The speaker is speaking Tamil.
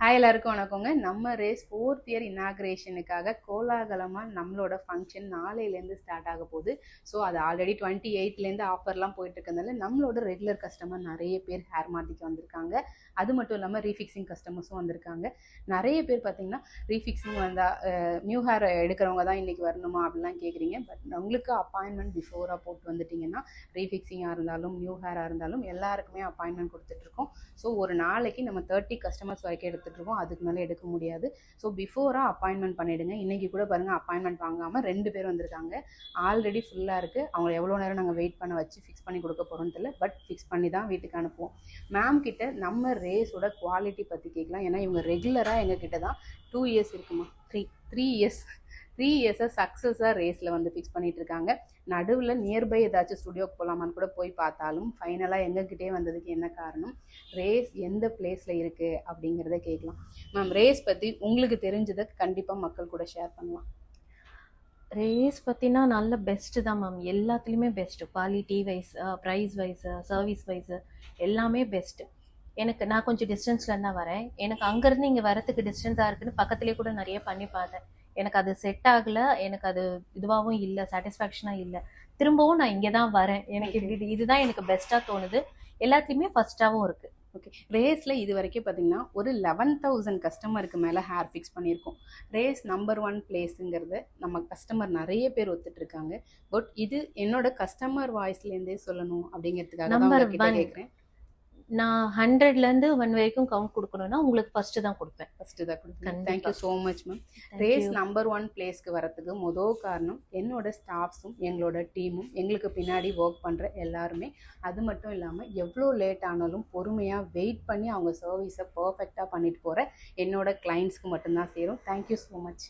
ஹாய் எல்லாருக்கும் வணக்கங்க. நம்ம ரேஸ் 4th இயர் இனாகிரேஷனுக்காக கோலாகலமாக நம்மளோட ஃபங்க்ஷன் நாளையிலேருந்து ஸ்டார்ட் ஆக போகுது. ஸோ அது ஆல்ரெடி 28லேருந்து ஆஃபர்லாம் போயிட்டு இருக்கிறதுனால நம்மளோட ரெகுலர் கஸ்டமர் நிறைய பேர் ஹேர் மாற்றிக்க வந்திருக்காங்க. அது மட்டும் இல்லாமல் ரீஃபிக்ஸிங் கஸ்டமர்ஸும் வந்திருக்காங்க. நிறைய பேர் பார்த்தீங்கன்னா ரீஃபிக்ஸிங் வந்தால் நியூ ஹேர் எடுக்கிறவங்க தான் இன்றைக்கி வரணுமா அப்படிலாம் கேட்குறீங்க. பட் உங்களுக்கு அப்பாயின்மெண்ட் பிஃபோராக போட்டு வந்துட்டிங்கன்னா ரீஃபிக்ஸிங்காக இருந்தாலும் நியூ ஹேராக இருந்தாலும் எல்லாருக்குமே அப்பாயின்மெண்ட் கொடுத்துட்ருக்கோம். ஸோ ஒரு நாளைக்கு நம்ம 30 கஸ்டமர்ஸ் வரைக்கும் எடுத்துகிட்ருக்கோம். அதுக்கு மேலே எடுக்க முடியாது. ஸோ பிஃபோராக அப்பாயின்மெண்ட் பண்ணிவிடுங்க. இன்றைக்கி கூட பாருங்கள், அப்பாயின்மெண்ட் வாங்காமல் 2 பேர் வந்திருக்காங்க. ஆல்ரெடி ஃபுல்லாக இருக்குது. அவங்கள எவ்வளோ நேரம் நாங்கள் வெயிட் பண்ண வச்சு ஃபிக்ஸ் பண்ணி கொடுக்க போகிறோன்னு தெரியல. பட் ஃபிக்ஸ் பண்ணி தான் வீட்டுக்கு அனுப்புவோம். மேம் கிட்ட நம்ம ரேஸோட குவாலிட்டி பற்றி கேட்கலாம். ஏன்னா இவங்க ரெகுலராக எங்கள் கிட்ட தான் 2 இயர்ஸ் இருக்குமா, 3 இயர்ஸாக சக்ஸஸாக ரேஸில் வந்து ஃபிக்ஸ் பண்ணிகிட்டு இருக்காங்க. நடுவில் நியர்பை ஏதாச்சும் ஸ்டுடியோக்கு போகலாமான்னு கூட போய் பார்த்தாலும் ஃபைனலாக எங்ககிட்டே வந்ததுக்கு என்ன காரணம், ரேஸ் எந்த பிளேஸில் இருக்குது அப்படிங்கிறத கேட்கலாம். மேம், ரேஸ் பற்றி உங்களுக்கு தெரிஞ்சதை கண்டிப்பாக மக்கள் கூட ஷேர் பண்ணலாம். ரேஸ் பற்றினா நல்ல பெஸ்ட்டு தான் மேம். எல்லாத்துலேயுமே best. Quality wise, price wise, service wise எல்லாமே பெஸ்ட்டு. நான் கொஞ்சம் டிஸ்டன்ஸில் தான் வரேன். எனக்கு அங்கேருந்து இங்கே வரத்துக்கு டிஸ்டன்ஸாக இருக்குன்னு பக்கத்துலேயே கூட நிறைய பண்ணி பார்த்தேன். எனக்கு அது செட் ஆகலை. எனக்கு அது இதுவாகவும் இல்லை, சாட்டிஸ்ஃபேக்ஷனாக இல்லை. திரும்பவும் நான் இங்கே தான் வரேன். எனக்கு இதுதான் எனக்கு பெஸ்ட்டாக தோணுது. எல்லாத்துலேயுமே ஃபஸ்ட்டாகவும் இருக்குது. ஓகே, ரேஸில் இது வரைக்கும் பார்த்தீங்கன்னா ஒரு 11,000 கஸ்டமருக்கு மேலே ஹேர் ஃபிக்ஸ் பண்ணியிருக்கோம். ரேஸ் நம்பர் 1 பிளேஸுங்கிறத நம்ம கஸ்டமர் நிறைய பேர் ஒத்துட்ருக்காங்க. பட் இது என்னோட கஸ்டமர் வாய்ஸ்லேருந்தே சொல்லணும் அப்படிங்கிறதுக்காக தான் கேட்குறேன். நான் 100லேருந்து 1 வரைக்கும் கவுண்ட் கொடுக்கணும்னா உங்களுக்கு ஃபஸ்ட்டு தான் கொடுப்பேன். Thank you so much ma'am. Race number 1 பிளேஸ்க்கு வரத்துக்கு முதல் காரணம் என்னோட ஸ்டாஃப்ஸும் எங்களோட டீமும் எங்களுக்கு பின்னாடி ஒர்க் பண்ணுற எல்லாருமே. அது மட்டும் இல்லாமல் எவ்வளோ லேட் ஆனாலும் பொறுமையாக வெயிட் பண்ணி அவங்க சர்வீஸை பர்ஃபெக்டாக பண்ணிட்டு போகிற என்னோட கிளைண்ட்ஸ்க்கு மட்டும்தான் சேரும். Thank you so much.